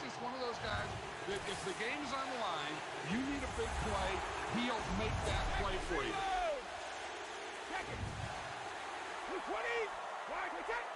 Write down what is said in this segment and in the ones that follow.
just one of those guys that if the game is on the line, you need a big play, he'll make that play for you. Check it. 220. Wide, take it.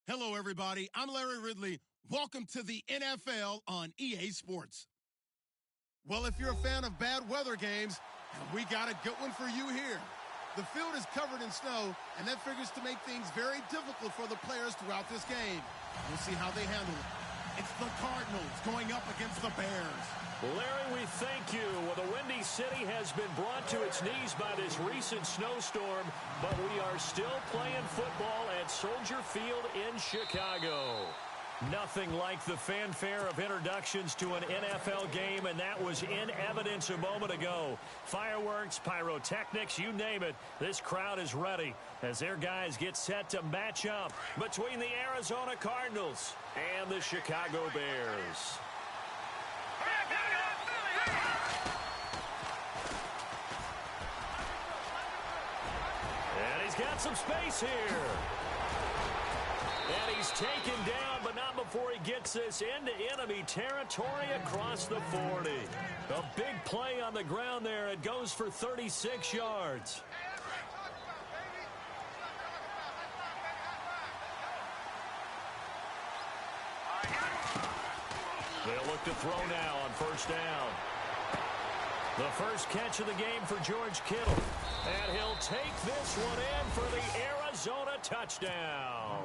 Hello, everybody. I'm Larry Ridley. Welcome to the NFL on EA Sports. Well, if you're a fan of bad weather games, we got a good one for you here. The field is covered in snow, and that figures to make things very difficult for the players throughout this game. We'll see how they handle it. It's the Cardinals going up against the Bears. Larry, we thank you. Well, the Windy City has been brought to its knees by this recent snowstorm, but we are still playing football at Soldier Field in Chicago. Nothing like the fanfare of introductions to an NFL game, and that was in evidence a moment ago. Fireworks, pyrotechnics, you name it. This crowd is ready as their guys get set to match up between the Arizona Cardinals and the Chicago Bears. And he's got some space here. And he's taken down, but not before he gets this into enemy territory across the 40. A big play on the ground there. It goes for 36 yards. They'll look to throw now on first down. The first catch of the game for George Kittle. And he'll take this one in for the Arizona touchdown.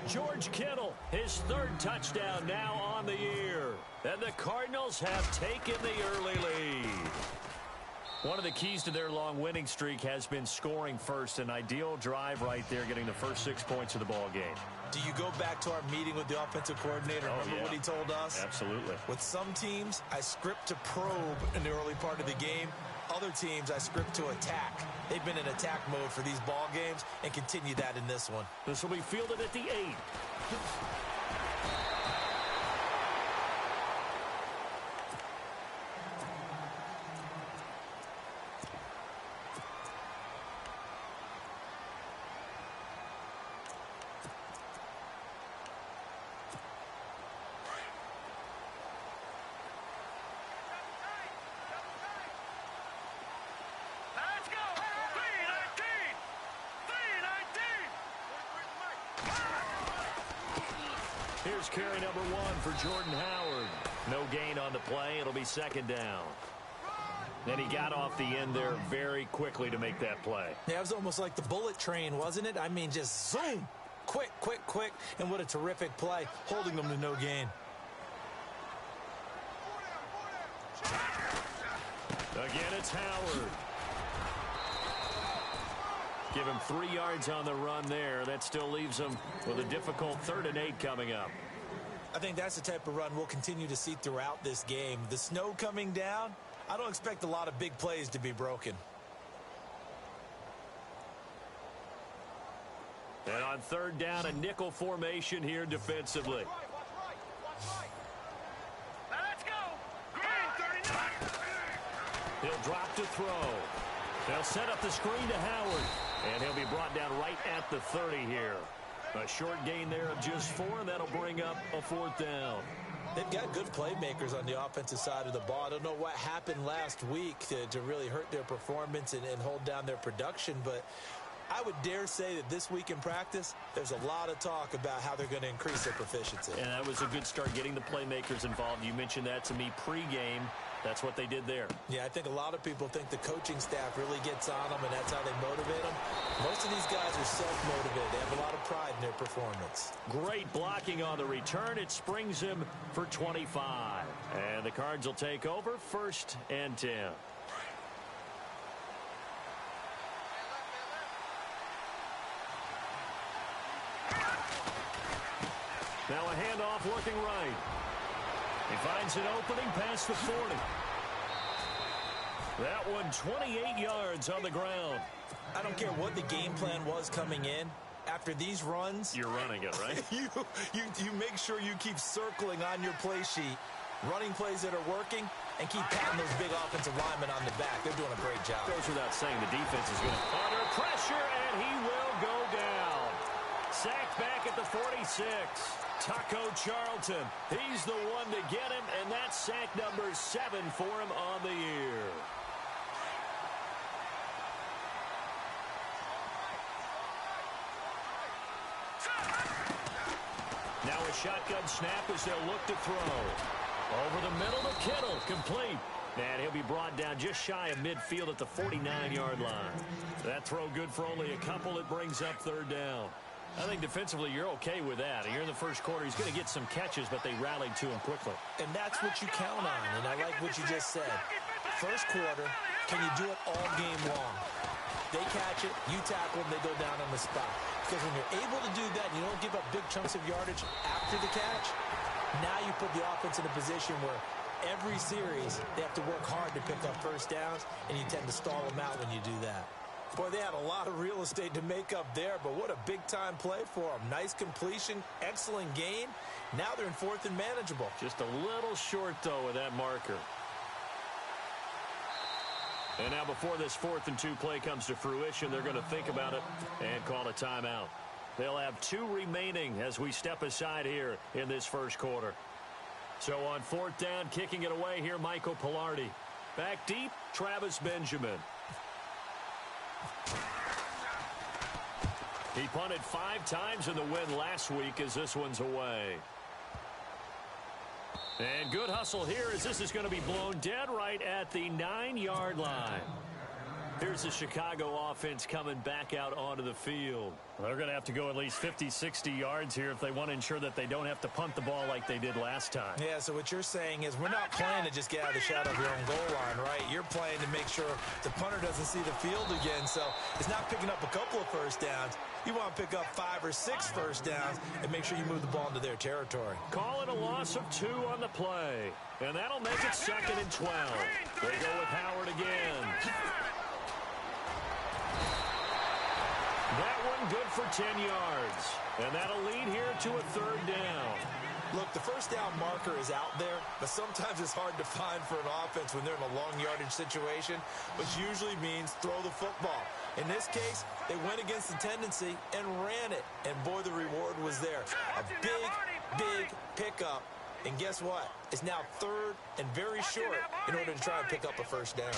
George Kittle, his third touchdown now on the year. And the Cardinals have taken the early lead. One of the keys to their long winning streak has been scoring first. An ideal drive right there, getting the first 6 points of the ball game. Do you go back to our meeting with the offensive coordinator? Remember what he told us? Absolutely. With some teams, I script to probe in the early part of the game. Other teams, I script to attack. They've been in attack mode for these ball games and continue that in this one. This will be fielded at the 8. Here's carry number 1 for Jordan Howard. No gain on the play. It'll be second down. Then he got off the end there very quickly to make that play. Yeah, it was almost like the bullet train, wasn't it? I mean, just zoom. Quick, quick, quick. And what a terrific play, holding them to no gain. Again, it's Howard. Give him 3 yards on the run there. That still leaves him with a difficult 3rd and 8 coming up. I think that's the type of run we'll continue to see throughout this game. The snow coming down, I don't expect a lot of big plays to be broken. And on third down, a nickel formation here defensively. Let's go. Green 39. He'll drop to throw. They'll set up the screen to Howard. And he'll be brought down right at the 30 here. A short gain there of just 4, and that'll bring up a 4th down. They've got good playmakers on the offensive side of the ball. I don't know what happened last week to really hurt their performance and hold down their production, but I would dare say that this week in practice, there's a lot of talk about how they're going to increase their proficiency. And that was a good start, getting the playmakers involved. You mentioned that to me pregame. That's what they did there. Yeah, I think a lot of people think the coaching staff really gets on them, and that's how they motivate them. Most of these guys are self-motivated. They have a lot of pride in their performance. Great blocking on the return. It springs him for 25. And the Cards will take over 1st and 10. Now a handoff working right. He finds an opening past the 40. That one 28 yards on the ground. I don't care what the game plan was coming in. After these runs, you're running it, right? you make sure you keep circling on your play sheet, running plays that are working, and keep patting those big offensive linemen on the back. They're doing a great job. Goes without saying the defense is going to under pressure, and he will go down. Sacked back at the 46. Taco Charlton, he's the one to get him, and that's sack number 7 for him on the year. Now a shotgun snap as they'll look to throw. Over the middle to Kittle, complete. And he'll be brought down just shy of midfield at the 49-yard line. That throw good for only a couple. It brings up 3rd down. I think defensively you're okay with that. Here in the first quarter, he's going to get some catches, but they rallied to him quickly. And that's what you count on, and I like what you just said. First quarter, can you do it all game long? They catch it, you tackle them, they go down on the spot. Because when you're able to do that, and you don't give up big chunks of yardage after the catch, now you put the offense in a position where every series they have to work hard to pick up first downs, and you tend to stall them out when you do that. Boy, they had a lot of real estate to make up there, but what a big-time play for them. Nice completion, excellent gain. Now they're in 4th and manageable. Just a little short, though, with that marker. And now before this 4th and 2 play comes to fruition, they're going to think about it and call a timeout. They'll have 2 remaining as we step aside here in this first quarter. So on 4th down, kicking it away here, Michael Pilardi. Back deep, Travis Benjamin. He punted 5 times in the win last week as this one's away. And good hustle here as this is going to be blown dead right at the 9-yard line. Here's the Chicago offense coming back out onto the field. They're going to have to go at least 50, 60 yards here if they want to ensure that they don't have to punt the ball like they did last time. Yeah, so what you're saying is we're not playing to just get out of the shadow of your own goal line, right? You're playing to make sure the punter doesn't see the field again. So it's not picking up a couple of first downs. You want to pick up 5 or 6 first downs and make sure you move the ball into their territory. Call it a loss of 2 on the play. And that'll make it 2nd and 12. They go with Howard again. That one good for 10 yards. And that'll lead here to a 3rd down. Look, the first down marker is out there, but sometimes it's hard to find for an offense when they're in a long yardage situation, which usually means throw the football. In this case, they went against the tendency and ran it. And boy, the reward was there. A big pickup. And guess what? It's now 3rd and very short in order to try and pick up a first down.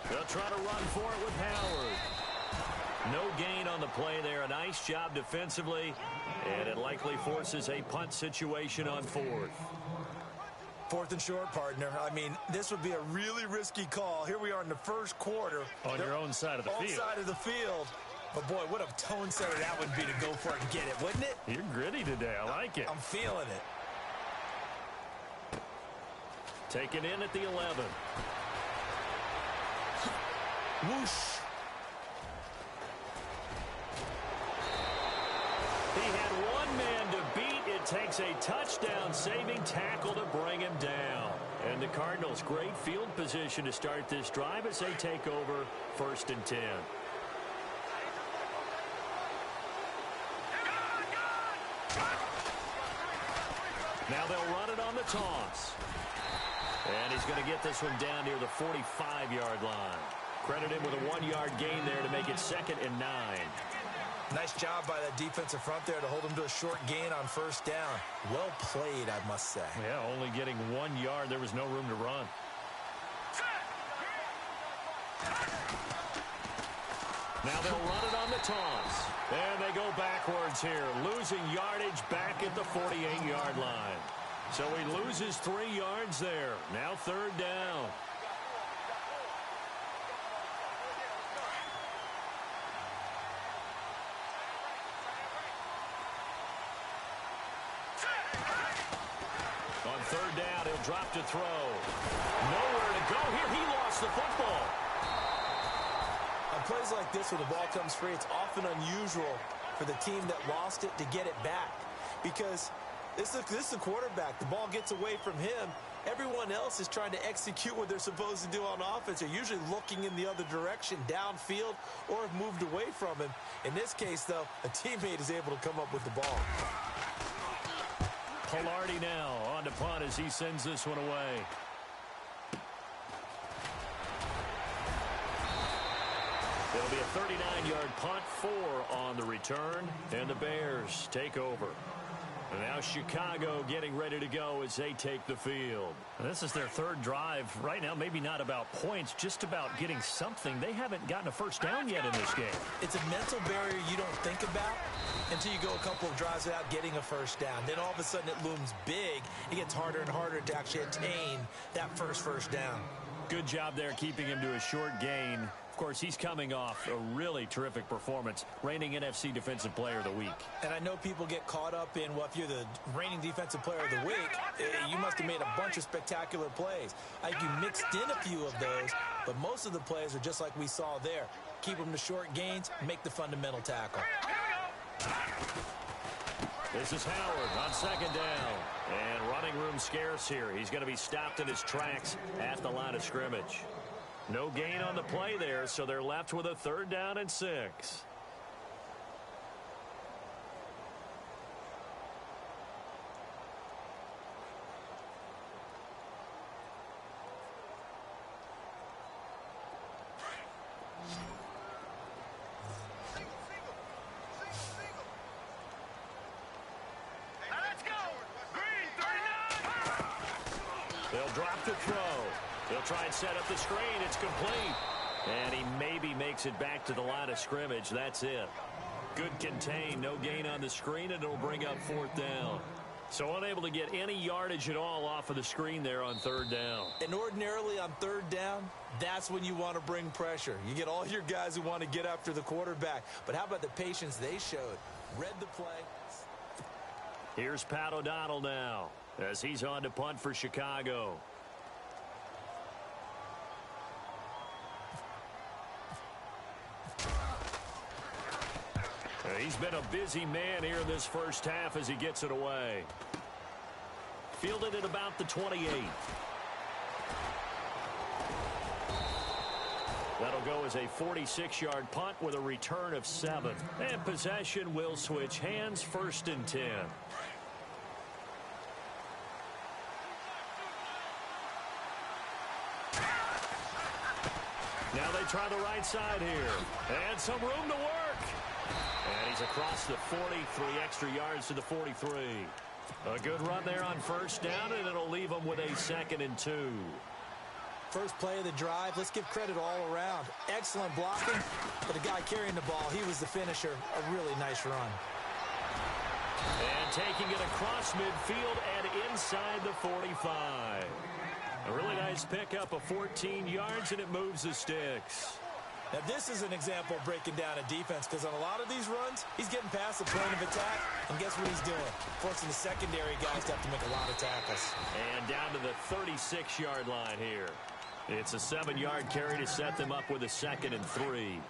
They'll try to run for it with Howard. No gain on the play there. A nice job defensively. And it likely forces a punt situation on 4th. 4th and short, partner. I mean, this would be a really risky call. Here we are in the first quarter. On your own side of the field. On side of the field. But, boy, what a tone setter that would be to go for it and get it, wouldn't it? You're gritty today. I like it. I'm feeling it. Taken in at the 11. Whoosh. He had one man to beat. It takes a touchdown-saving tackle to bring him down. And the Cardinals, great field position to start this drive as they take over 1st and 10. Now they'll run it on the toss. And he's going to get this one down near the 45-yard line. Credit him with a 1-yard gain there to make it 2nd and 9. Nice job by that defensive front there to hold him to a short gain on 1st down. Well played, I must say. Yeah, only getting 1 yard. There was no room to run. Now they'll run it on the toss. And they go backwards here, losing yardage back at the 48-yard line. So he loses 3 yards there. Now 3rd down. On 3rd down, he'll drop to throw. Nowhere to go here. He lost the football. On plays like this, when the ball comes free, it's often unusual for the team that lost it to get it back. Because this is the quarterback. The ball gets away from him. Everyone else is trying to execute what they're supposed to do on offense. They're usually looking in the other direction, downfield, or have moved away from him. In this case, though, a teammate is able to come up with the ball. Polardi now on to punt as he sends this one away. It'll be a 39-yard punt, 4 on the return, and the Bears take over. And now Chicago getting ready to go as they take the field. This is their 3rd drive. Right now, maybe not about points, just about getting something. They haven't gotten a first down yet in this game. It's a mental barrier you don't think about until you go a couple of drives without getting a first down. Then all of a sudden it looms big. It gets harder and harder to actually attain that first down. Good job there keeping him to a short gain. Of course, he's coming off a really terrific performance, reigning NFC Defensive Player of the Week. And I know people get caught up in, well, if you're the reigning Defensive Player of the Week, you must have made a bunch of spectacular plays. I think you mixed in a few of those, but most of the plays are just like we saw there. Keep them to short gains, make the fundamental tackle. This is Howard on 2nd down. And running room scarce here. He's going to be stopped in his tracks at the line of scrimmage. No gain on the play there, so they're left with a 3rd down and 6. Let's go. Green, 39. They'll drop to throw. They'll try and set up the screen. It's complete. And he maybe makes it back to the line of scrimmage. That's it. Good contain. No gain on the screen, and it'll bring up 4th down. So unable to get any yardage at all off of the screen there on 3rd down. And ordinarily on 3rd down, that's when you want to bring pressure. You get all your guys who want to get after the quarterback. But how about the patience they showed? Read the play. Here's Pat O'Donnell now as he's on to punt for Chicago. He's been a busy man here in this first half as he gets it away. Fielded at about the 28. That'll go as a 46-yard punt with a return of 7. And possession will switch hands, 1st and 10. Now they try the right side here. And some room to work. And he's across the 40, 3 extra yards to the 43. A good run there on 1st down, and it'll leave him with a 2nd and 2. First play of the drive, let's give credit all around. Excellent blocking, but the guy carrying the ball, he was the finisher. A really nice run. And taking it across midfield and inside the 45. A really nice pickup of 14 yards, and it moves the sticks. Now, this is an example of breaking down a defense, because on a lot of these runs, he's getting past the point of attack, and guess what he's doing? Forcing the secondary guys to have to make a lot of tackles. And down to the 36-yard line here. It's a 7-yard carry to set them up with a 2nd and 3.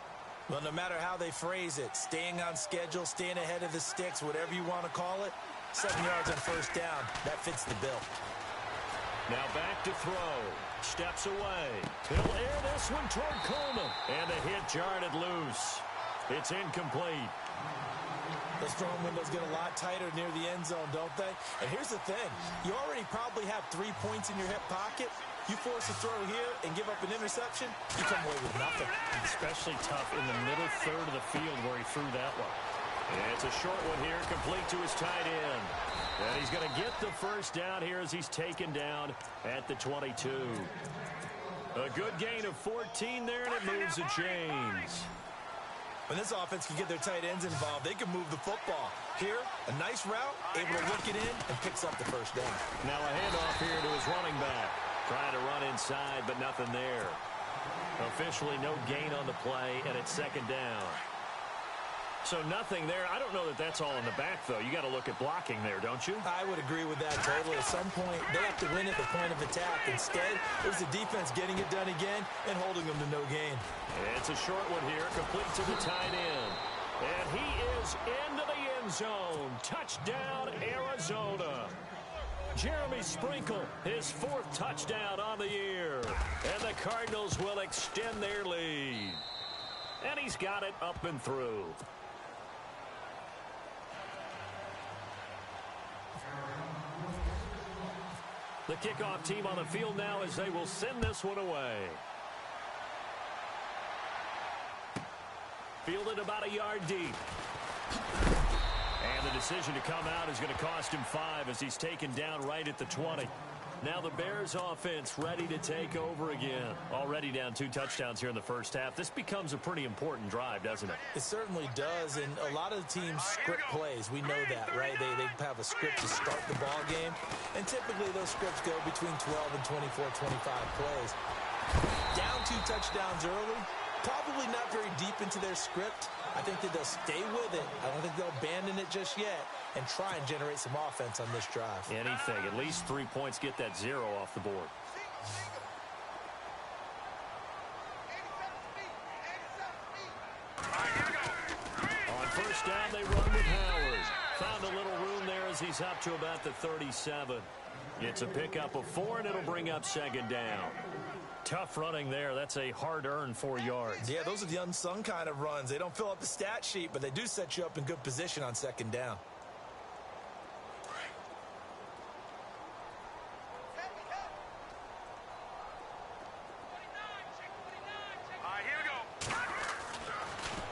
Well, no matter how they phrase it, staying on schedule, staying ahead of the sticks, whatever you want to call it, 7 yards on 1st down, that fits the bill. Now back to throw. Steps away. He'll air this one toward Coleman. And the hit jarred it loose. It's incomplete. Those throwing windows get a lot tighter near the end zone, don't they? And here's the thing. You already probably have 3 points in your hip pocket. You force a throw here and give up an interception, you come away with nothing. Especially tough in the middle third of the field where he threw that one. And it's a short one here, complete to his tight end. And he's going to get the first down here as he's taken down at the 22. A good gain of 14 there, and it moves the chains. When this offense can get their tight ends involved, they can move the football. Here, a nice route, able to work it in, and picks up the first down. Now a handoff here to his running back. Trying to run inside, but nothing there. Officially no gain on the play, and it's second down. So nothing there. I don't know that that's all in the back, though. You got to look at blocking there, don't you? I would agree with that totally. At some point, they have to win at the point of attack. Instead, it was the defense getting it done again and holding them to no gain. It's a short one here, complete to the tight end. And he is into the end zone. Touchdown, Arizona. Jeremy Sprinkle, his 4th touchdown on the year. And the Cardinals will extend their lead. And he's got it up and through. The kickoff team on the field now as they will send this one away. Fielded about a yard deep. And the decision to come out is going to cost him 5 as he's taken down right at the 20. Now the Bears offense ready to take over again. Already down 2 touchdowns here in the first half. This becomes a pretty important drive, doesn't it? It certainly does, and a lot of the teams script plays. We know that, right? They have a script to start the ball game, and typically those scripts go between 12 and 24, 25 plays. Down 2 touchdowns early, probably not very deep into their script. I think that they'll stay with it. I don't think they'll abandon it just yet and try and generate some offense on this drive. Anything. At least 3 points, get that 0 off the board. On first down, they run with Howard. Found a little room there as he's up to about the 37. It's a pickup of 4, and it'll bring up second down. Tough running there. That's a hard-earned 4 yards. Yeah, those are the unsung kind of runs. They don't fill up the stat sheet, but they do set you up in good position on second down.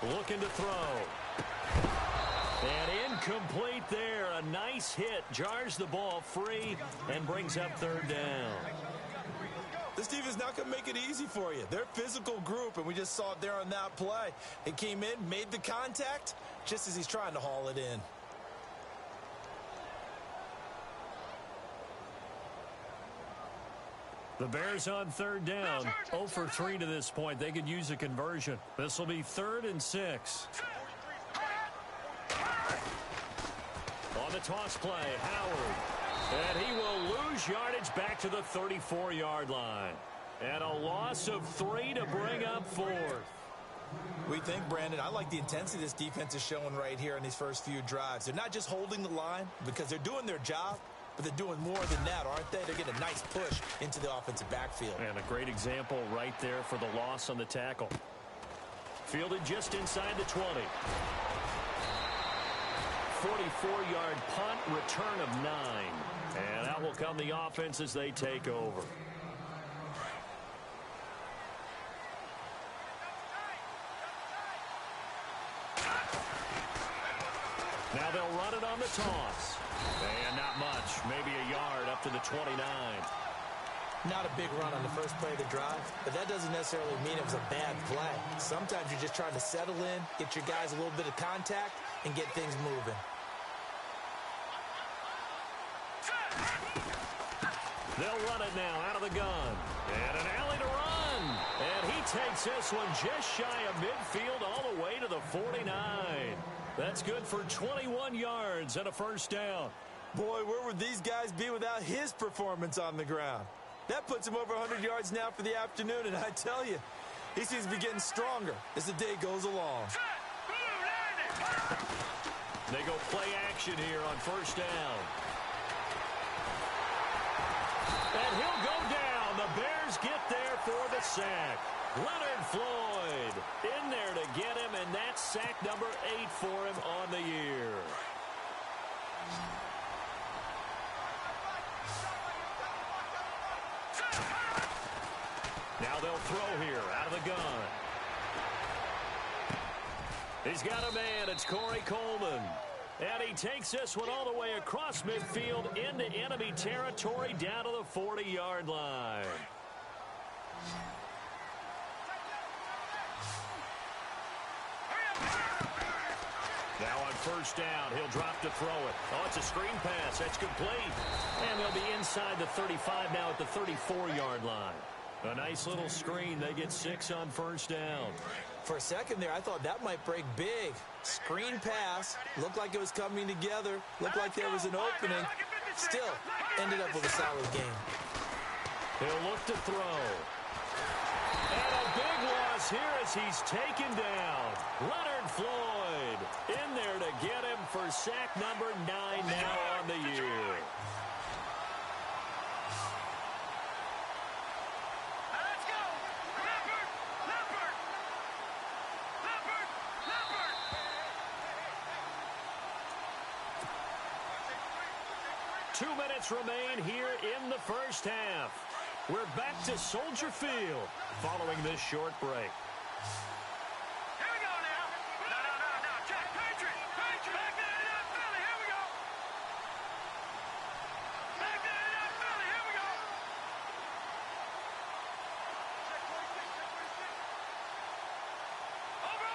Looking to throw. And incomplete there. A nice hit. Jars the ball free and brings up third down. This defense not going to make it easy for you. They're a physical group, and we just saw it there on that play. It came in, made the contact, just as he's trying to haul it in. The Bears on third down. 0 for 3 to this point. They could use a conversion. This will be 3rd and 6. On the toss play, Howard. And he will lose yardage back to the 34-yard line. And a loss of 3 to bring up 4th. We think, Brandon, I like the intensity this defense is showing right here in these first few drives. They're not just holding the line because they're doing their job, but they're doing more than that, aren't they? They're getting a nice push into the offensive backfield. And a great example right there for the loss on the tackle. Fielded just inside the 20. 44-yard punt, return of 9. And out will come the offense as they take over. Now they'll run it on the toss. And not much, maybe a yard up to the 29. Not a big run on the first play of the drive, but that doesn't necessarily mean it was a bad play. Sometimes you're just trying to settle in, get your guys a little bit of contact, and get things moving. They'll run it now out of the gun. And an alley to run. And he takes this one just shy of midfield all the way to the 49. That's good for 21 yards and a first down. Boy, where would these guys be without his performance on the ground? That puts him over 100 yards now for the afternoon, and I tell you, he seems to be getting stronger as the day goes along. They go play action here on first down. And he'll go down. The Bears get there for the sack. Leonard Floyd in there to get him, and that that's sack number 8 for him on the year. Now they'll throw here out of the gun. He's got a man. It's Corey Coleman. And he takes this one all the way across midfield into enemy territory down to the 40-yard line. Now on first down, he'll drop to throw it. Oh, it's a screen pass. That's complete. And they'll be inside the 35 now at the 34-yard line. A nice little screen. They get 6 on first down. For a second there, I thought that might break big. Screen pass. Looked like it was coming together. Looked like there was an opening. Still, ended up with a solid game. He'll look to throw. And a big loss here as he's taken down. Leonard Floyd in there to get him for sack number 9 now on the year. Let's go! Leopard! Leopard! Leopard! Leopard! 2 minutes remain here in the first half. We're back to Soldier Field following this short break. Here we go now. No. Jack, Patriot. Back there in that Philly. Here we go. Back there in that Philly. Here we go. Over.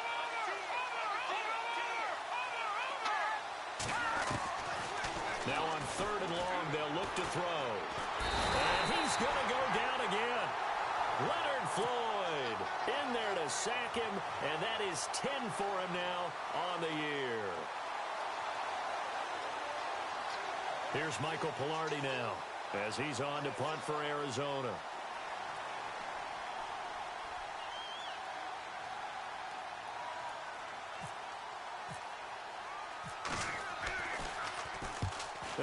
Now on 3rd and long, they'll look to throw. And he's going to go down again. Leonard Floyd in there to sack him, and that is 10 for him now on the year. Here's Michael Pilardi now as he's on to punt for Arizona.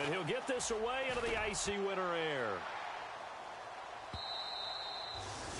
And he'll get this away into the icy winter air.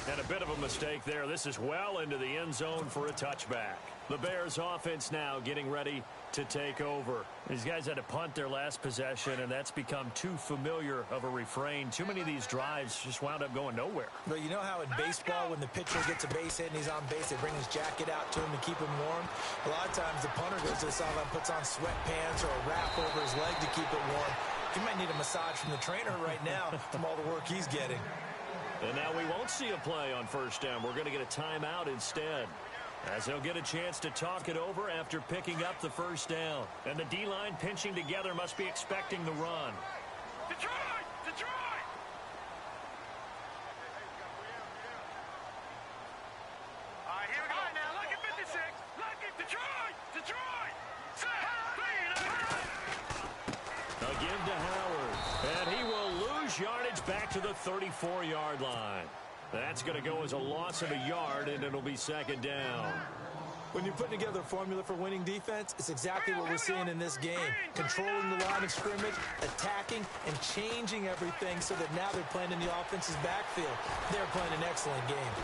And a bit of a mistake there. This is well into the end zone for a touchback. The Bears offense now getting ready to take over. These guys had to punt their last possession, and that's become too familiar of a refrain. Too many of these drives just wound up going nowhere. Well, you know how in baseball, when the pitcher gets a base hit and he's on base, they bring his jacket out to him to keep him warm? A lot of times the punter goes to the sideline, puts on sweatpants or a wrap over his leg to keep it warm. He might need a massage from the trainer right now from all the work he's getting. And now we won't see a play on first down. We're going to get a timeout instead, as they'll get a chance to talk it over after picking up the first down. And the D-line pinching together must be expecting the run. Detroit! Detroit! All right, here we go. All right, now, look at 56. Look at Detroit! Detroit! A give to Howard. And he will lose yardage back to the 34-yard line. That's going to go as a loss of a yard, and it'll be second down. When you're putting together a formula for winning defense, it's exactly what we're seeing in this game. Controlling the line of scrimmage, attacking, and changing everything so that now they're playing in the offense's backfield. They're playing an excellent game.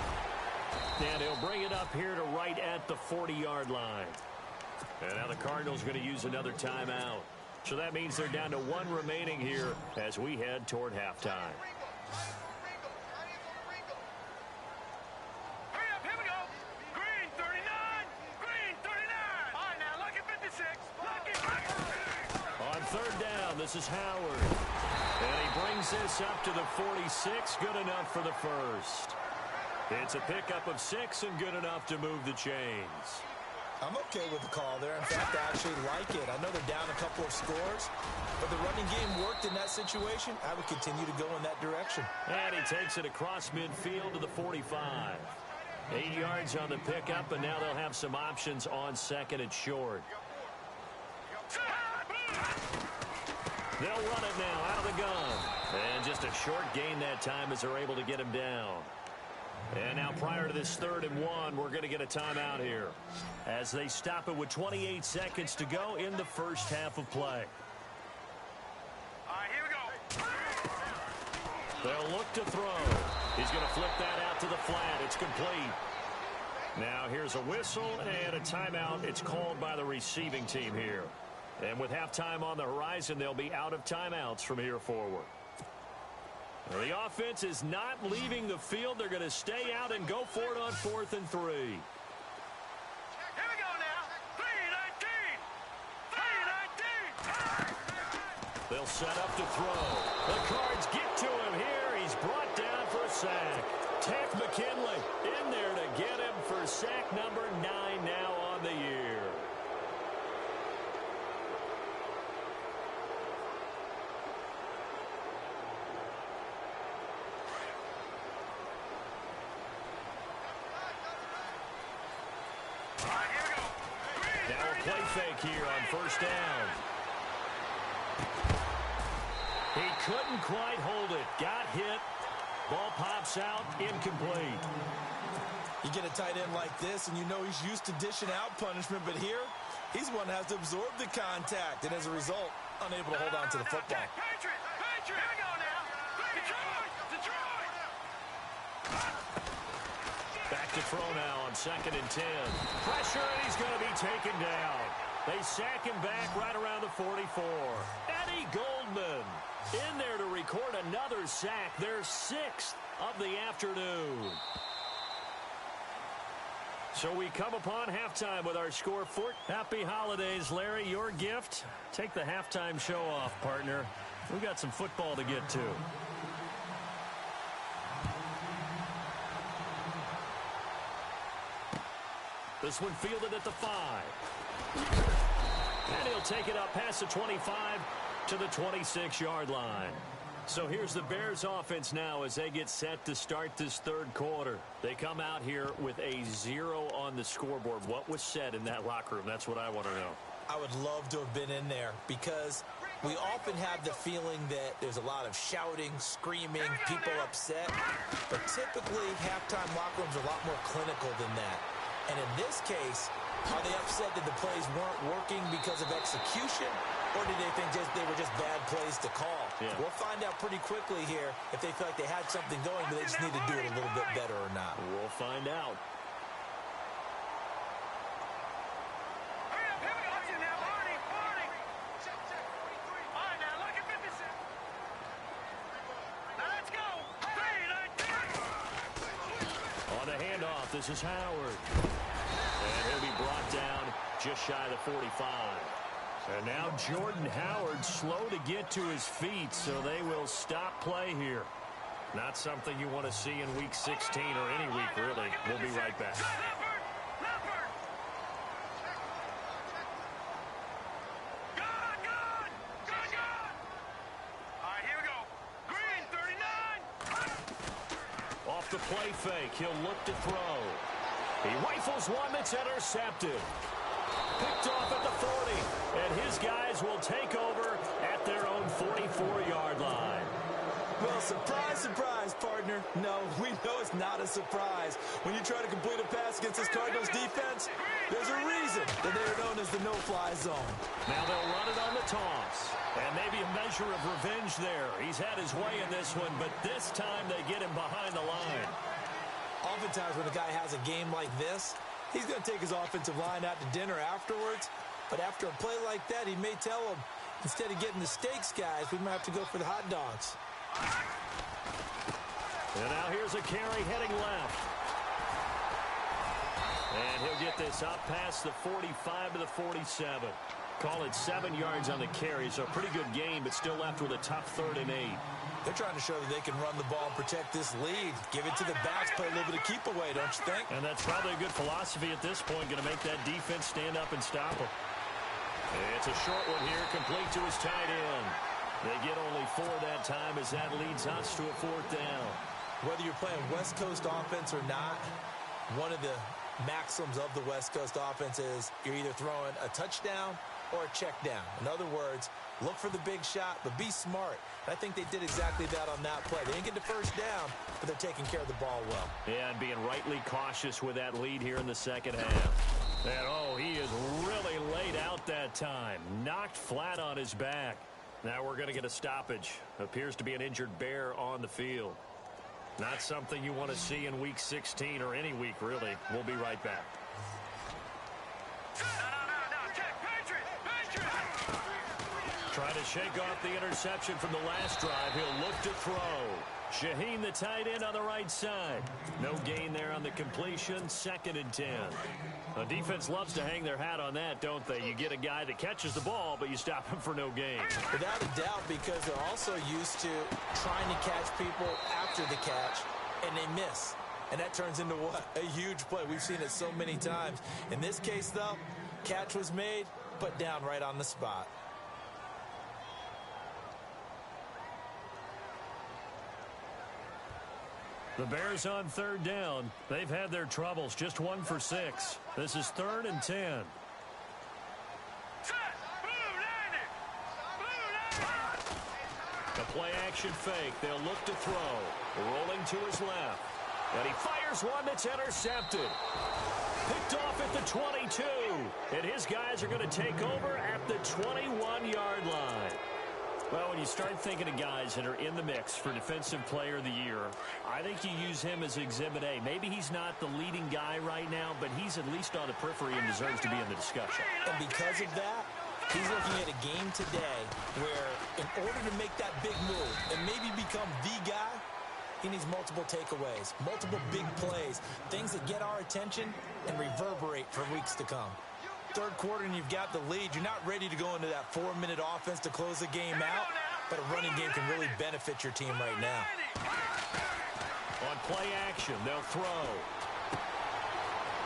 And he'll bring it up here to right at the 40-yard line. And now the Cardinals are going to use another timeout. So that means they're down to 1 remaining here as we head toward halftime. Hurry up, here we go. Green, 39. Green, 39. All right, now, look at 56. Look at. On third down, this is Howard. And he brings this up to the 46. Good enough for the first. It's a pickup of 6 and good enough to move the chains. I'm okay with the call there. In fact, I actually like it. I know they're down a couple of scores, but the running game worked in that situation. I would continue to go in that direction. And he takes it across midfield to the 45. 8 yards on the pickup, and now they'll have some options on second and short. They'll run it now out of the gun. And just a short gain that time as they're able to get him down. And now prior to this 3rd and 1, we're going to get a timeout here as they stop it with 28 seconds to go in the first half of play. All right, here we go. They'll look to throw. He's going to flip that out to the flat. It's complete. Now here's a whistle and a timeout. It's called by the receiving team here. And with halftime on the horizon, they'll be out of timeouts from here forward. The offense is not leaving the field. They're going to stay out and go for it on 4th and 3. Here we go now. 3-19. They'll set up to throw. The Cards get to him here. He's brought down for a sack. Tech McKinley in there to get him for sack number 9 now on the year. Now a play fake here on 1st down. He couldn't quite hold it. Got hit. Ball pops out, incomplete. You get a tight end like this, and you know he's used to dishing out punishment, but here, he's the one that has to absorb the contact, and as a result, unable to hold on to the football. Patriot! Here we go now. Detroit! Back to throw now on 2nd and 10. Pressure, and he's going to be taken down. They sack him back right around the 44. Eddie Goldman in there to record another sack, their 6th of the afternoon. So we come upon halftime with our score. Happy holidays, Larry. Your gift? Take the halftime show off, partner. We've got some football to get to. This one fielded at the 5. And he'll take it up past the 25 to the 26-yard line. So here's the Bears offense now as they get set to start this 3rd quarter. They come out here with a 0 on the scoreboard. What was said in that locker room? That's what I want to know. I would love to have been in there because we often have the feeling that there's a lot of shouting, screaming, people upset. But typically, halftime locker rooms are a lot more clinical than that. And in this case, are they upset that the plays weren't working because of execution? Or did they think they were just bad plays to call? Yeah. We'll find out pretty quickly here if they feel like they had something going, but they just need to do it a little bit better or not. We'll find out. On the handoff, this is Howard. And he'll be brought down just shy of the 45. And now Jordan Howard slow to get to his feet, so they will stop play here. Not something you want to see in Week 16 or any week, really. We'll be right back. All right, here we go. Green, 39. Off the play fake, he'll look to throw. He rifles one that's intercepted. Picked off at the 40, and his guys will take over at their own 44-yard line. Well, surprise, surprise, partner. No, we know it's not a surprise. When you try to complete a pass against this Cardinals defense, there's a reason that they are known as the no-fly zone. Now they'll run it on the toss, and maybe a measure of revenge there. He's had his way in this one, but this time they get him behind the line. Oftentimes when a guy has a game like this, he's going to take his offensive line out to dinner afterwards. But after a play like that, he may tell them, instead of getting the steaks, guys, we might have to go for the hot dogs. And now here's a carry heading left. And he'll get this up past the 45 to the 47. Call it 7 yards on the carry, so a pretty good game, but still left with a tough 3rd and 8. They're trying to show that they can run the ball and protect this lead. Give it to the backs, play a little bit of keep away, don't you think? And that's probably a good philosophy at this point, going to make that defense stand up and stop them. It's a short one here, complete to his tight end. They get only 4 that time as that leads us to a 4th down. Whether you're playing West Coast offense or not, one of the maxims of the West Coast offense is you're either throwing a touchdown or a check down. In other words, look for the big shot, but be smart. And I think they did exactly that on that play. They didn't get the first down, but they're taking care of the ball well. Yeah, and being rightly cautious with that lead here in the second half. And, oh, he is really laid out that time. Knocked flat on his back. Now we're going to get a stoppage. Appears to be an injured Bear on the field. Not something you want to see in Week 16 or any week, really. We'll be right back. Trying to shake off the interception from the last drive. He'll look to throw. Shaheen, the tight end, on the right side. No gain there on the completion. 2nd and 10. The defense loves to hang their hat on that, don't they? You get a guy that catches the ball, but you stop him for no gain. Without a doubt, because they're also used to trying to catch people after the catch, and they miss. And that turns into what? A huge play. We've seen it so many times. In this case, though, catch was made, put down right on the spot. The Bears on 3rd down. They've had their troubles. Just 1 for 6. This is 3rd and 10. The play action fake. They'll look to throw. Rolling to his left. And he fires one that's intercepted. Picked off at the 22. And his guys are going to take over at the 21-yard line. Well, when you start thinking of guys that are in the mix for Defensive Player of the Year, I think you use him as Exhibit A. Maybe he's not the leading guy right now, but he's at least on the periphery and deserves to be in the discussion. And because of that, he's looking at a game today where in order to make that big move and maybe become the guy, he needs multiple takeaways, multiple big plays, things that get our attention and reverberate for weeks to come. 3rd quarter and you've got the lead. You're not ready to go into that 4-minute offense to close the game out, but a running game can really benefit your team right now. On play action, they'll throw.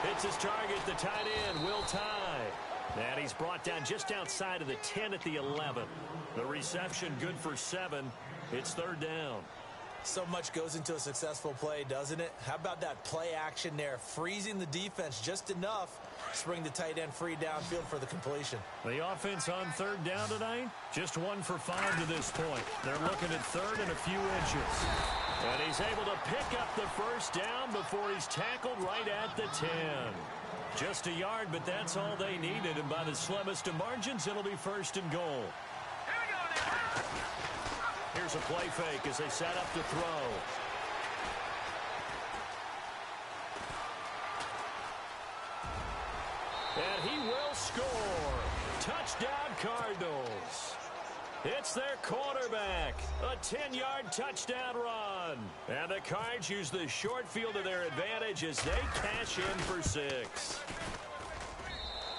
Hits his target, the tight end, Will Tye. And he's brought down just outside of the 10 at the 11. The reception good for 7. It's 3rd down. So much goes into a successful play, doesn't it? How about that play action there, freezing the defense just enough to bring the tight end free downfield for the completion. The offense on 3rd down tonight, just 1 for 5 to this point. They're looking at 3rd and a few inches. And he's able to pick up the 1st down before he's tackled right at the 10. Just a yard, but that's all they needed. And by the slimmest of margins, it'll be 1st and goal. Here's a play fake as they set up to throw. And he will score. Touchdown, Cardinals. It's their quarterback. A 10-yard touchdown run. And the Cards use the short field to their advantage as they cash in for 6.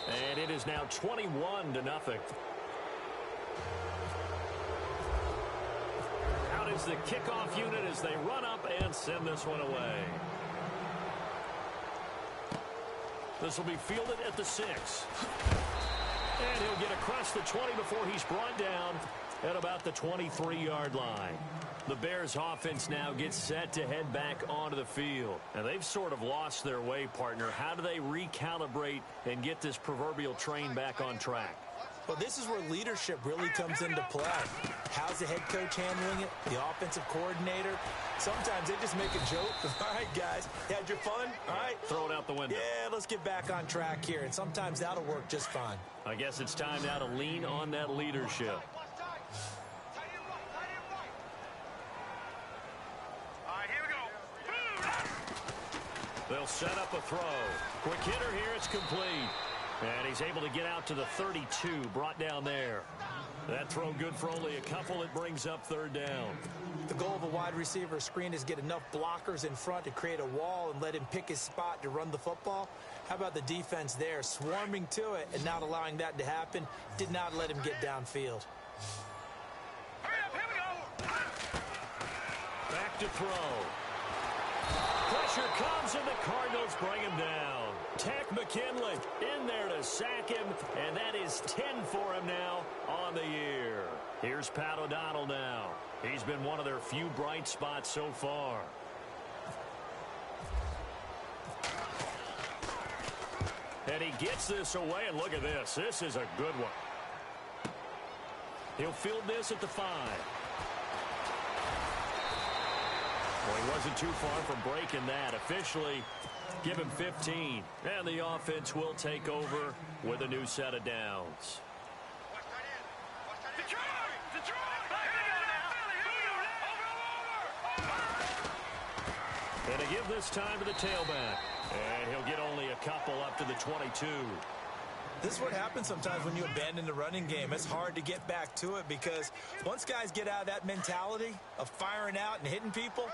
And it is now 21-0. Out is the kickoff unit as they run up and send this one away. This will be fielded at the 6. And he'll get across the 20 before he's brought down at about the 23-yard line. The Bears offense now gets set to head back onto the field. And they've sort of lost their way, partner. How do they recalibrate and get this proverbial train back on track? Well, this is where leadership really comes into play. How's the head coach handling it? The offensive coordinator? Sometimes they just make a joke. All right, guys, you had your fun? All right. Throw it out the window. Yeah, let's get back on track here. And sometimes that'll work just fine. I guess it's time now to lean on that leadership. All right, here we go. They'll set up a throw. Quick hitter here, it's complete. And he's able to get out to the 32, brought down there. That throw good for only a couple. It brings up 3rd down. The goal of a wide receiver screen is get enough blockers in front to create a wall and let him pick his spot to run the football. How about the defense there, swarming to it and not allowing that to happen? Did not let him get downfield. Hurry up, here we go. Back to throw. Pressure comes and the Cardinals bring him down. Tack McKinley in there to sack him, and that is 10 for him now on the year. Here's Pat O'Donnell now. He's been one of their few bright spots so far. And he gets this away, and look at this. This is a good one. He'll field this at the 5. Well, he wasn't too far from breaking that. Officially, give him 15. And the offense will take over with a new set of downs. And to give this time to the tailback. And he'll get only a couple up to the 22. This is what happens sometimes when you abandon the running game. It's hard to get back to it because once guys get out of that mentality of firing out and hitting people,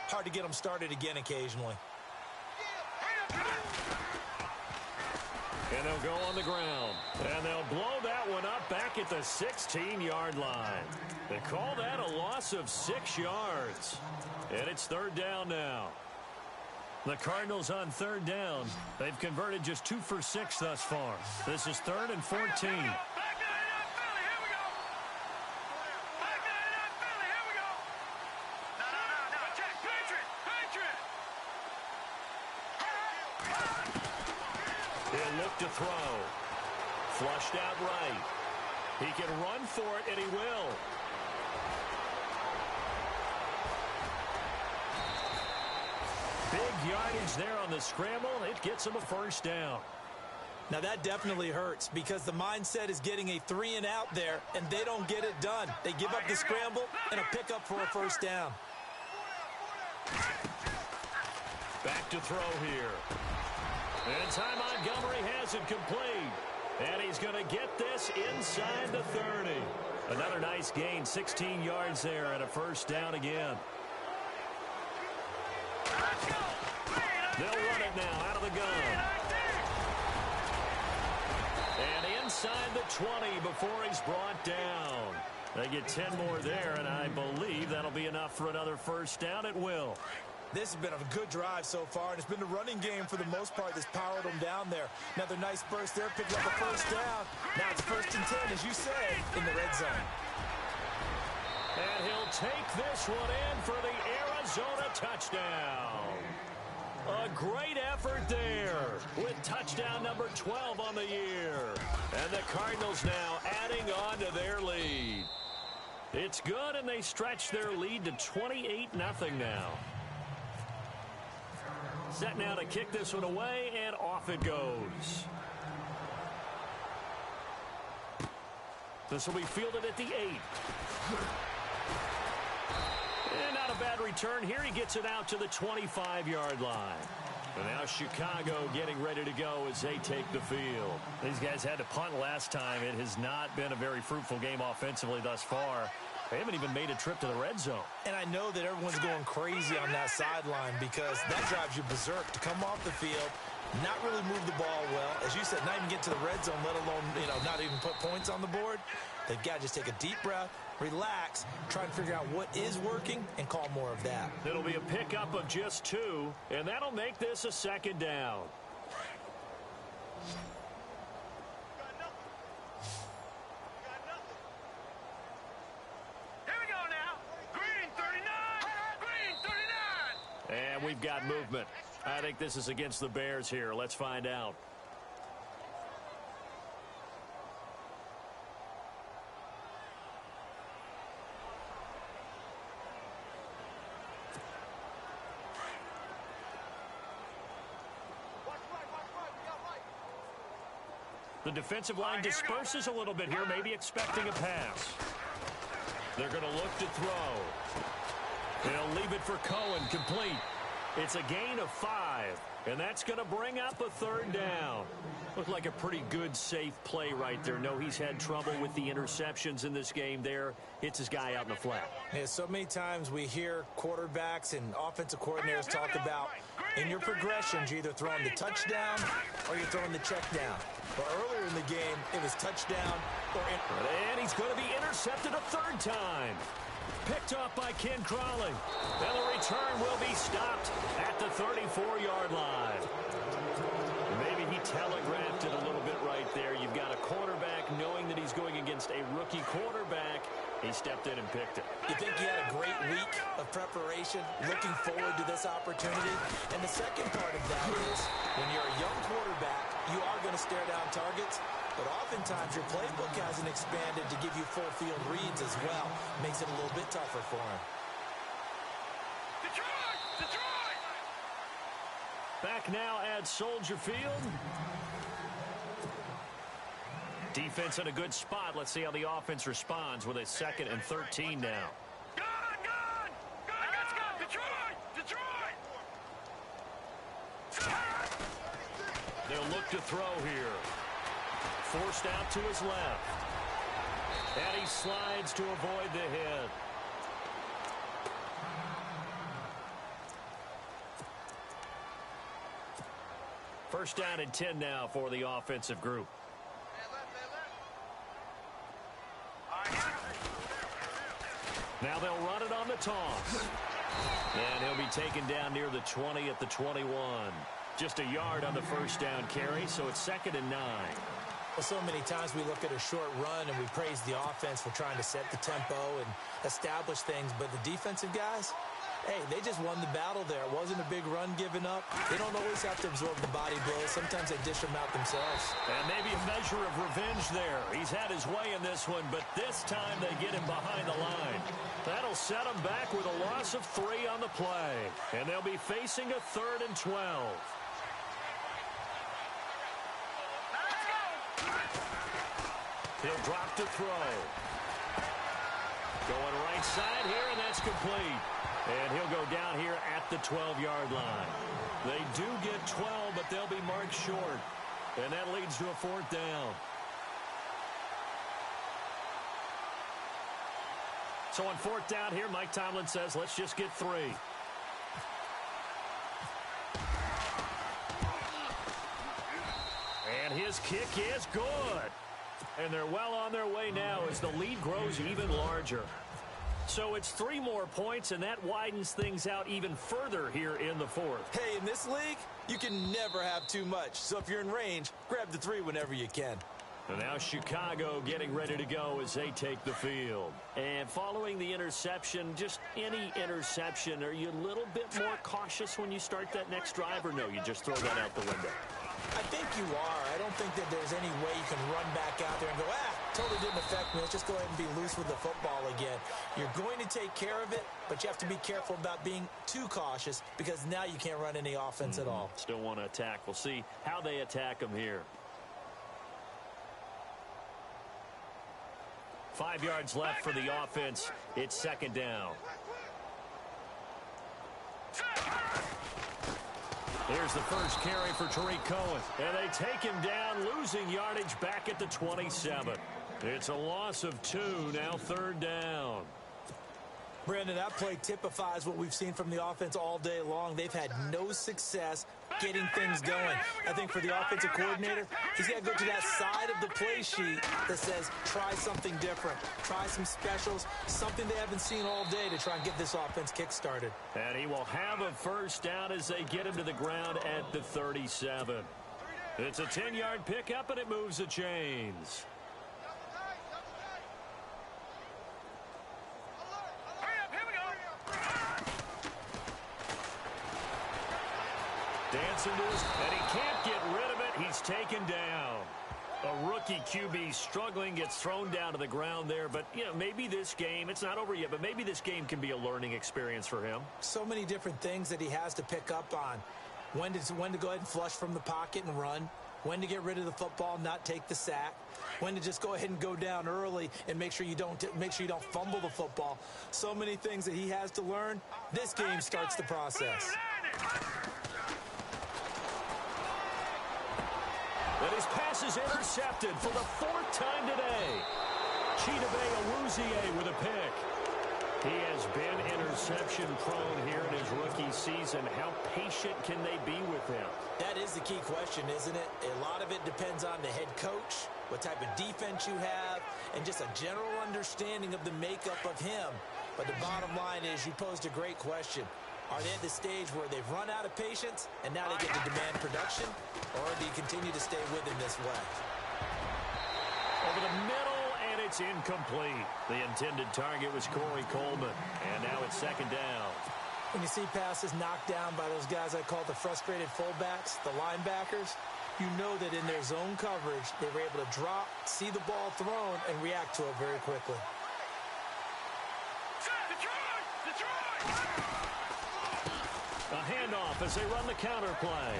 hard to get them started again occasionally. And they'll go on the ground. And they'll blow that one up back at the 16-yard line. They call that a loss of 6 yards. And it's third down now. The Cardinals on third down. They've converted just 2 for 6 thus far. This is 3rd and 14. He'll look to throw. Flushed out right. He can run for it, and he will. Big yardage there on the scramble. It gets him a first down. Now that definitely hurts because the mindset is getting a 3-and-out there, and they don't get it done. They give up the scramble and a pickup for a first down. Back to throw here. And Ty Montgomery has it complete. And he's going to get this inside the 30. Another nice gain, 16 yards there, and a first down again. They'll run it now out of the gun. And inside the 20 before he's brought down. They get 10 more there, and I believe that'll be enough for another first down. It will. This has been a good drive so far, and it's been the running game for the most part that's powered them down there. Another nice burst there, picking up a first down. Now it's 1st and 10, as you said, in the red zone. And he'll take this one in for the Arizona touchdown. A great effort there with touchdown number 12 on the year. And the Cardinals now adding on to their lead. It's good, and they stretch their lead to 28-0 now. Set now to kick this one away, and off it goes. This will be fielded at the 8. And not a bad return here. He gets it out to the 25-yard line. And now Chicago getting ready to go as they take the field. These guys had to punt last time. It has not been a very fruitful game offensively thus far. They haven't even made a trip to the red zone. And I know that everyone's going crazy on that sideline because that drives you berserk to come off the field, not really move the ball well. As you said, not even get to the red zone, let alone, not even put points on the board. They've got to just take a deep breath, relax, try and figure out what is working, and call more of that. It'll be a pickup of just 2, and that'll make this a 2nd down. And we've got movement. I think this is against the Bears here. Let's find out. The defensive line disperses a little bit here, maybe expecting a pass. They're going to look to throw. They'll leave it for Cohen, complete. It's a gain of 5, and that's going to bring up a 3rd down. Looked like a pretty good, safe play right there. No, he's had trouble with the interceptions in this game there. Hits his guy out in the flat. Yeah, so many times we hear quarterbacks and offensive coordinators talk about in your progressions, you're either throwing the touchdown or you're throwing the check down. But earlier in the game, it was touchdown or and he's going to be intercepted a 3rd time. Picked off by Ken Crawley. And the return will be stopped at the 34-yard line. Maybe he telegraphed it a little bit right there. You've got a quarterback knowing that he's going against a rookie quarterback. He stepped in and picked it. You think he had a great week of preparation, looking forward to this opportunity? And the second part of that is when you're a young quarterback, you are going to stare down targets. But oftentimes your playbook hasn't expanded to give you full field reads as well. Makes it a little bit tougher for him. Detroit! Back now at Soldier Field. Defense in a good spot. Let's see how the offense responds with a 2nd and 13 now. Let's go! Detroit! He'll look to throw here. Forced out to his left. And he slides to avoid the hit. First down and 10 now for the offensive group. Now they'll run it on the toss. And he'll be taken down near the 20 at the 21. Just a yard on the first down carry, so it's 2nd and 9. Well, so many times we look at a short run and we praise the offense for trying to set the tempo and establish things, but the defensive guys, hey, they just won the battle there. It wasn't a big run given up. They don't always have to absorb the body blows. Sometimes they dish them out themselves. And maybe a measure of revenge there. He's had his way in this one, but this time they get him behind the line. That'll set him back with a loss of 3 on the play. And they'll be facing a 3rd and 12. He'll drop to throw. Going right side here, and that's complete. And he'll go down here at the 12-yard line. They do get 12, but they'll be marked short. And that leads to a 4th down. So on 4th down here, Mike Tomlin says, let's just get 3. And his kick is good. And they're well on their way now as the lead grows even larger. So it's 3 more points, and that widens things out even further here in the 4th. Hey, in this league, you can never have too much. So if you're in range, grab the 3 whenever you can. And now Chicago getting ready to go as they take the field. And following the interception, just any interception, are you a little bit more cautious when you start that next drive, or no, you just throw that out the window? I think you are. I don't think that there's any way you can run back out there and go, totally didn't affect me. Let's just go ahead and be loose with the football again. You're going to take care of it, but you have to be careful about being too cautious because now you can't run any offense at all. Still want to attack. We'll see how they attack them here. 5 yards left for the offense. It's 2nd down. Here's the first carry for Tariq Cohen. And they take him down, losing yardage back at the 27. It's a loss of 2, now 3rd down. Brandon, that play typifies what we've seen from the offense all day long. They've had no success getting things going. I think for the offensive coordinator, he's got to go to that side of the play sheet that says, try something different. Try some specials, something they haven't seen all day to try and get this offense kick-started. And he will have a first down as they get him to the ground at the 37. It's a 10-yard pickup, and it moves the chains. Dancing to his, and he can't get rid of it. He's taken down. A rookie QB struggling, gets thrown down to the ground there. But, you know, maybe this game, it's not over yet, but maybe this game can be a learning experience for him. So many different things that he has to pick up on. When to go ahead and flush from the pocket and run. When to get rid of the football, not take the sack. When to just go ahead and go down early and make sure you don't fumble the football. So many things that he has to learn. This game starts the process. And his pass is intercepted for the 4th time today. Chidobe Awuzie with a pick. He has been interception prone here in his rookie season. How patient can they be with him? That is the key question, isn't it? A lot of it depends on the head coach, what type of defense you have, and just a general understanding of the makeup of him. But the bottom line is you posed a great question. Are they at the stage where they've run out of patience and now they get to demand production? Or do you continue to stay with him this way? Over the middle, and it's incomplete. The intended target was Corey Coleman. And now it's 2nd down. When you see passes knocked down by those guys I call the frustrated fullbacks, the linebackers, you know that in their zone coverage, they were able to drop, see the ball thrown, and react to it very quickly. A handoff as they run the counter play.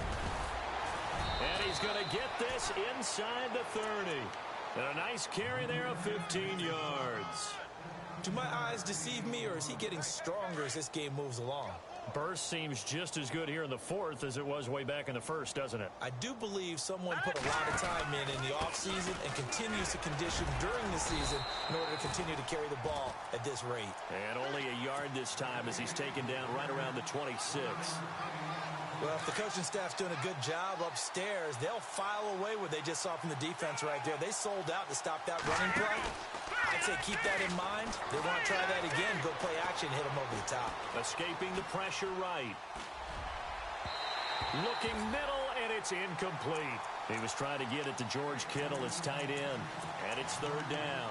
And he's going to get this inside the 30. And a nice carry there of 15 yards. Do my eyes deceive me, or is he getting stronger as this game moves along? Burst seems just as good here in the fourth as it was way back in the first, doesn't it? I do believe someone put a lot of time in the offseason and continues to condition during the season in order to continue to carry the ball at this rate. And only a yard this time as he's taken down right around the 26. Well, if the coaching staff's doing a good job upstairs, they'll file away what they just saw from the defense right there. They sold out to stop that running play. I'd say keep that in mind. They want to try that again, go play action, hit them over the top. Escaping the pressure right. Looking middle, and it's incomplete. He was trying to get it to George Kittle, his tight end, and it's third down.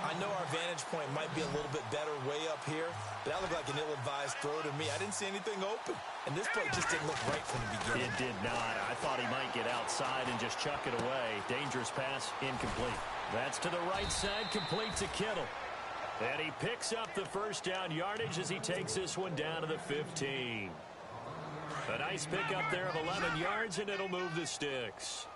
I know our vantage point might be a little bit better way up here, but that looked like an ill-advised throw to me. I didn't see anything open, and this play just didn't look right from the beginning. It did not. I thought he might get outside and just chuck it away. Dangerous pass, incomplete. That's to the right side, complete to Kittle. And he picks up the first down yardage as he takes this one down to the 15. A nice pickup there of 11 yards, and it'll move the sticks.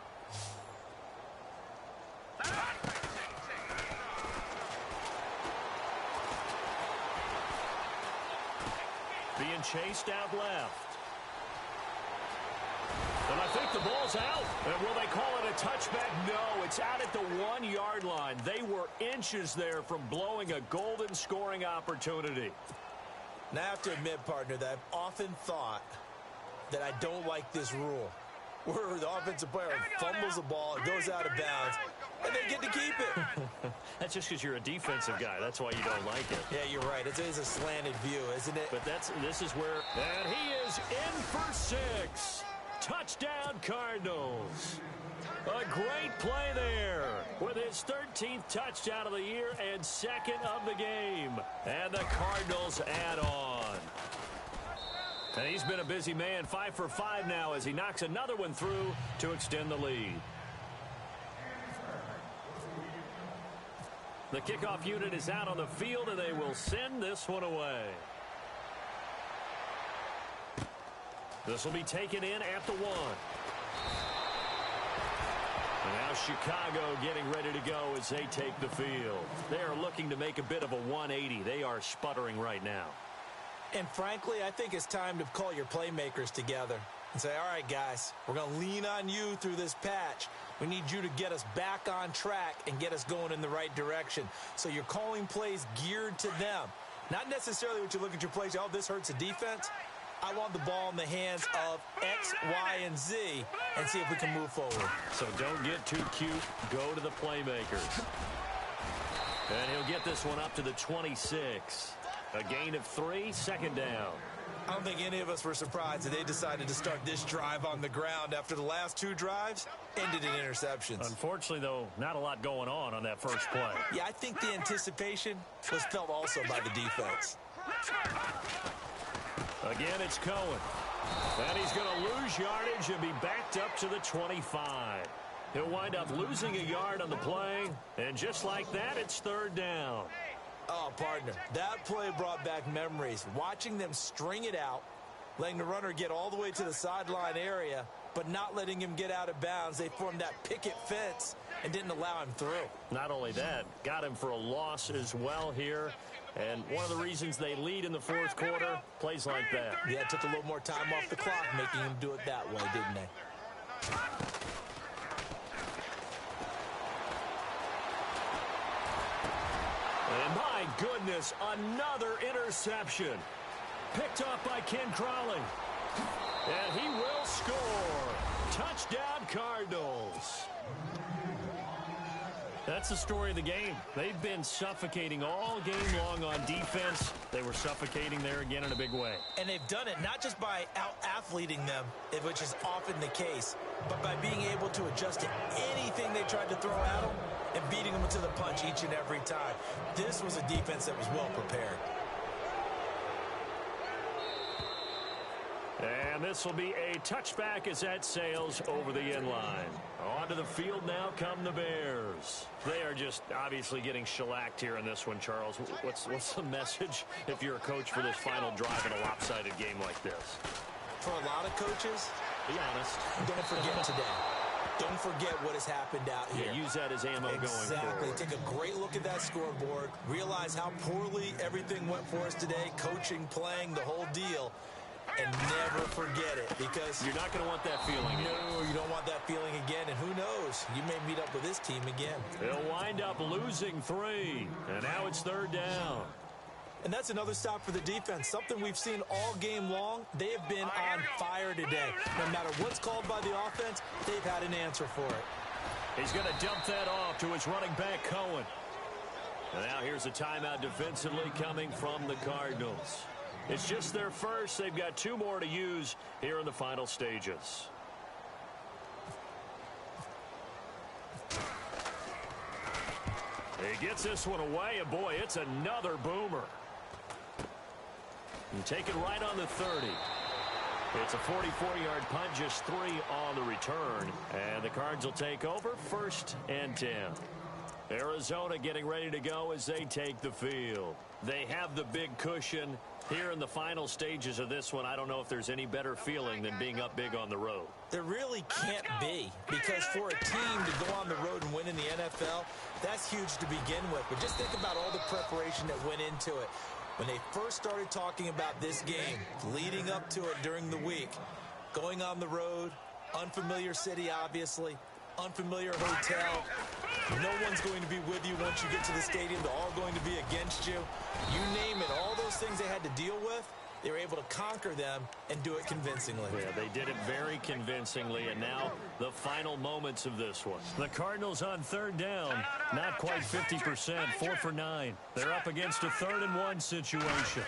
Being chased out left. And I think the ball's out. And will they call it a touchback? No, it's out at the 1-yard line. They were inches there from blowing a golden scoring opportunity. Now, I have to admit, partner, that I've often thought that I don't like this rule, where the offensive player fumbles the ball, it goes out of bounds, and they get to keep it. That's just because you're a defensive guy. That's why you don't like it. Yeah, you're right. It is a slanted view, isn't it? But this is where... And he is in for 6. Touchdown, Cardinals. A great play there with his 13th touchdown of the year and second of the game. And the Cardinals add on. And he's been a busy man, 5 for 5 now as he knocks another one through to extend the lead. The kickoff unit is out on the field, and they will send this one away. This will be taken in at the 1. And now Chicago getting ready to go as they take the field. They are looking to make a bit of a 180. They are sputtering right now. And frankly, I think it's time to call your playmakers together and say, all right, guys, we're going to lean on you through this patch. We need you to get us back on track and get us going in the right direction. So you're calling plays geared to them. Not necessarily what you look at your plays, oh, this hurts the defense. I want the ball in the hands of X, Y, and Z and see if we can move forward. So don't get too cute. Go to the playmakers. And he'll get this one up to the 26. A gain of 3, second down. I don't think any of us were surprised that they decided to start this drive on the ground after the last 2 drives ended in interceptions. Unfortunately, though, not a lot going on that first play. Yeah, I think the anticipation was felt also by the defense. Again, it's Cohen. And he's going to lose yardage and be backed up to the 25. He'll wind up losing a yard on the play. And just like that, it's third down. Oh, partner, that play brought back memories. Watching them string it out, letting the runner get all the way to the sideline area, but not letting him get out of bounds. They formed that picket fence and didn't allow him through. Not only that, got him for a loss as well here. And one of the reasons they lead in the fourth quarter, plays like that. Yeah, it took a little more time off the clock, making him do it that way, didn't they? And my goodness, another interception. Picked up by Ken Crawley. And he will score. Touchdown, Cardinals. That's the story of the game. They've been suffocating all game long on defense. They were suffocating there again in a big way. And they've done it not just by out-athleting them, which is often the case, but by being able to adjust to anything they tried to throw at them and beating them to the punch each and every time. This was a defense that was well prepared. And this will be a touchback as that sails over the end line. Onto the field now come the Bears. They are just obviously getting shellacked here in this one, Charles. What's the message if you're a coach for this final drive in a lopsided game like this? For a lot of coaches, be honest, don't forget today. Don't forget what has happened out here. Yeah, use that as ammo going forward. Exactly. Take a great look at that scoreboard. Realize how poorly everything went for us today. Coaching, playing, the whole deal. And never forget it, because you're not going to want that feeling. No, you don't want that feeling again. And who knows? You may meet up with this team again. They'll wind up losing 3. And now it's 3rd down. And that's another stop for the defense. Something we've seen all game long. They have been on fire today. No matter what's called by the offense, they've had an answer for it. He's going to dump that off to his running back, Cohen. And now here's a timeout defensively coming from the Cardinals. It's just their first. They've got 2 more to use here in the final stages. He gets this one away, and boy, it's another boomer. And take it right on the 30. It's a 44-yard punt, just 3 on the return. And the Cards will take over, 1st and 10. Arizona getting ready to go as they take the field. They have the big cushion. Here in the final stages of this one, I don't know if there's any better feeling than being up big on the road. There really can't be, because for a team to go on the road and win in the NFL, that's huge to begin with. But just think about all the preparation that went into it. When they first started talking about this game, leading up to it during the week, going on the road, unfamiliar city, obviously, unfamiliar hotel. No one's going to be with you once you get to the stadium. They're all going to be against you. You name it, all those things they had to deal with, they were able to conquer them and do it convincingly. Yeah, they did it very convincingly, and now the final moments of this one. The Cardinals on 3rd down, not quite 50%, 4 for 9. They're up against a 3rd and 1 situation.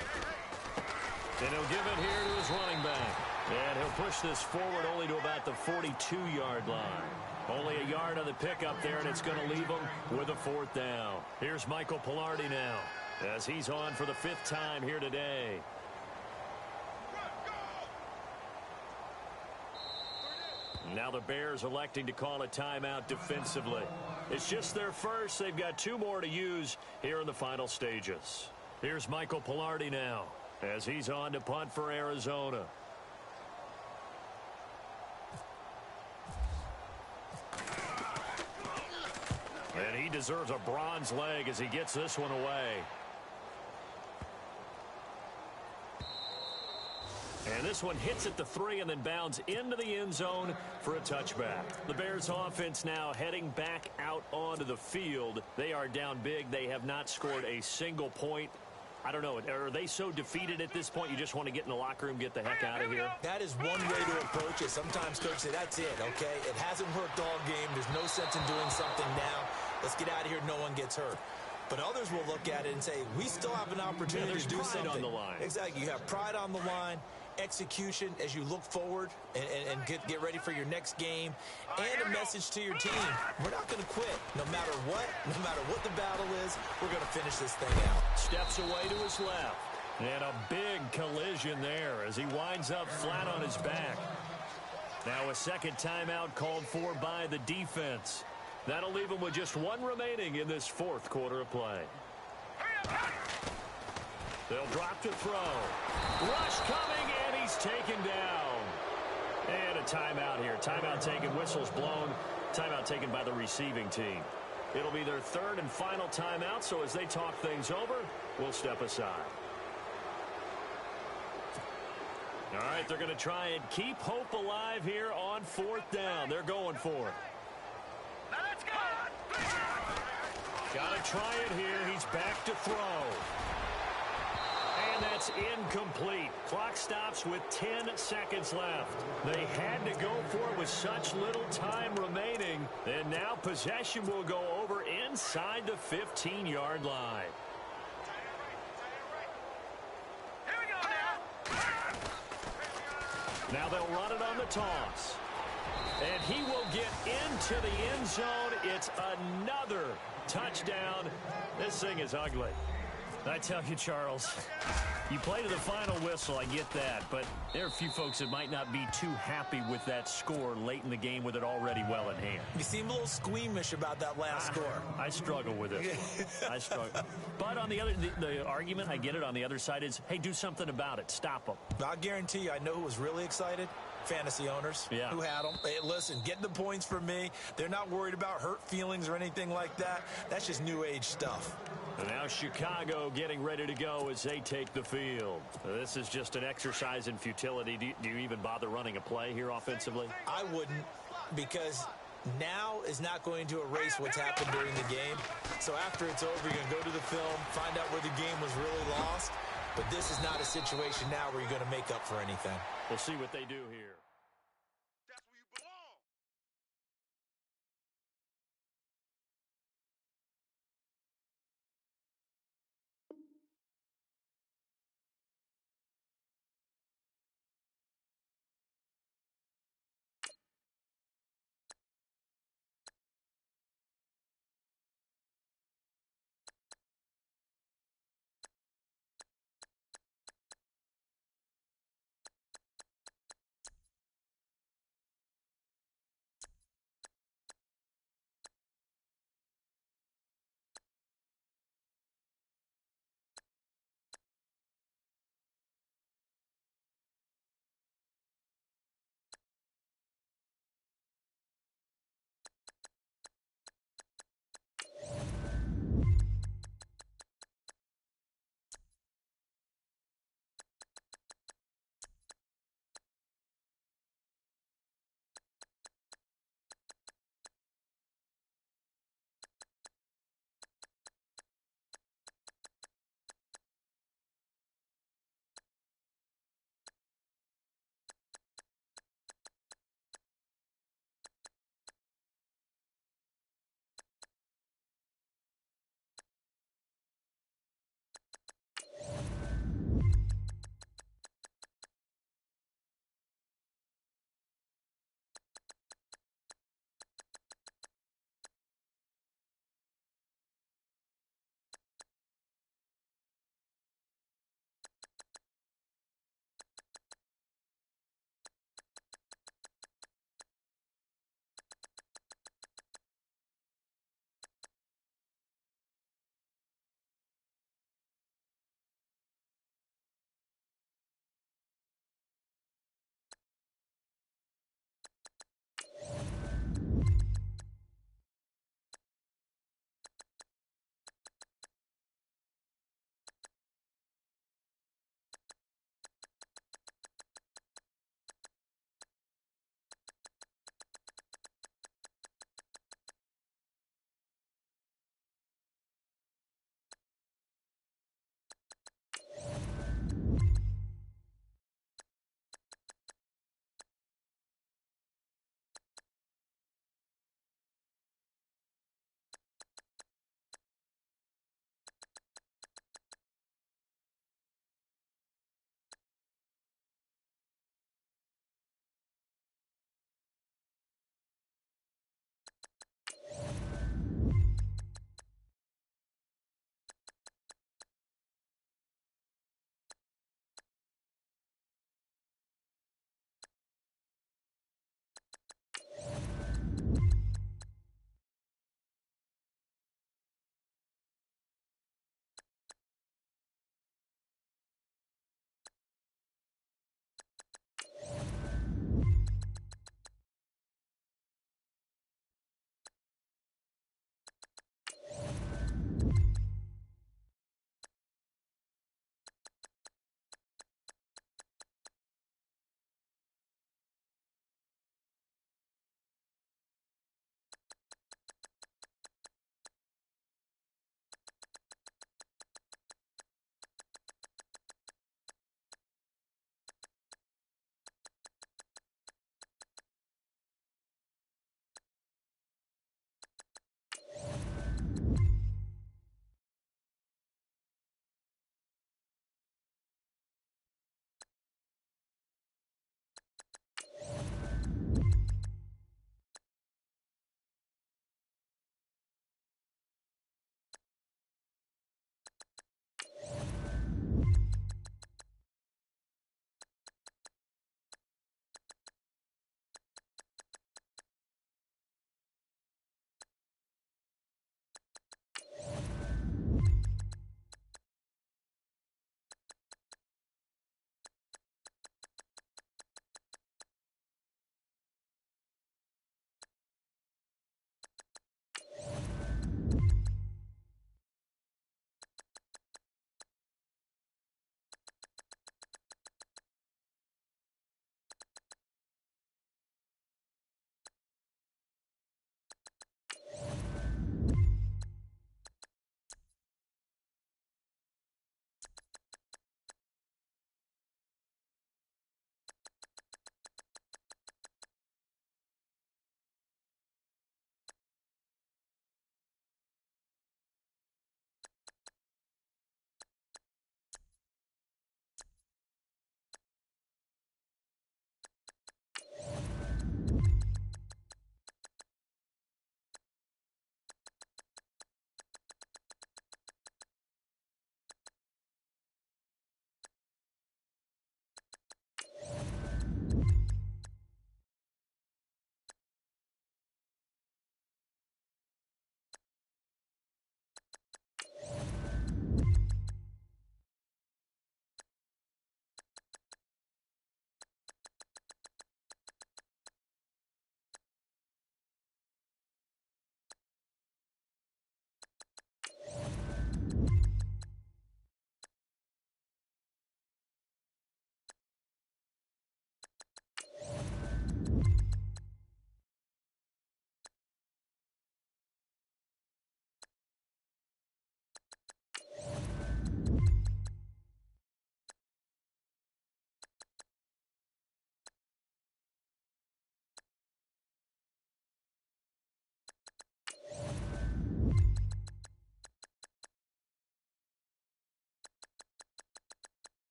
And he'll give it here to his running back. And he'll push this forward only to about the 42-yard line. Only a yard on the pickup there, and it's going to leave him with a 4th down. Here's Michael Pilardi now, as he's on for the 5th time here today. Now the Bears electing to call a timeout defensively. It's just their first. They've got 2 more to use here in the final stages. Here's Michael Pilardi now, as he's on to punt for Arizona. And he deserves a bronze leg as he gets this one away. And this one hits at the 3 and then bounds into the end zone for a touchback. The Bears offense now heading back out onto the field. They are down big. They have not scored a single point. I don't know. Are they so defeated at this point you just want to get in the locker room, get the heck out of here? That is one way to approach it. Sometimes coaches say, that's it, okay? It hasn't worked all game. There's no sense in doing something now. Let's get out of here. No one gets hurt. But others will look at it and say, we still have an opportunity to do something. On the line. Exactly. You have pride on the line, execution as you look forward and get ready for your next game, and a message to your team. We're not going to quit. No matter what the battle is, we're going to finish this thing out. Steps away to his left. And a big collision there as he winds up flat on his back. Now a second timeout called for by the defense. That'll leave him with just 1 remaining in this 4th quarter of play. They'll drop to throw. Rush coming, and he's taken down. And a timeout here. Timeout taken, whistles blown. Timeout taken by the receiving team. It'll be their 3rd and final timeout, so as they talk things over, we'll step aside. All right, they're going to try and keep hope alive here on 4th down. They're going for it. Now let's go. Got to try it here. He's back to throw. And that's incomplete. Clock stops with 10 seconds left. They had to go for it with such little time remaining. And now possession will go over inside the 15-yard line. Here we go now. Now they'll run it on the toss. And he will get into the end zone. It's another touchdown. This thing is ugly. I tell you, Charles, you play to the final whistle, I get that, but there are a few folks that might not be too happy with that score late in the game with it already well in hand. You seem a little squeamish about that last score. I struggle with it. I struggle. But on the other, the argument, I get it, on the other side is, hey, do something about it. Stop them. I'll guarantee you, I know who was really excited. fantasy owners who had them. Hey, listen, get the points for me. They're not worried about hurt feelings or anything like that. That's just new age stuff. And now Chicago getting ready to go as they take the field. This is just an exercise in futility. Do you even bother running a play here offensively? I wouldn't, because now is not going to erase what's happened during the game. So after it's over, you're going to go to the film, find out where the game was really lost. But this is not a situation now where you're going to make up for anything. We'll see what they do here.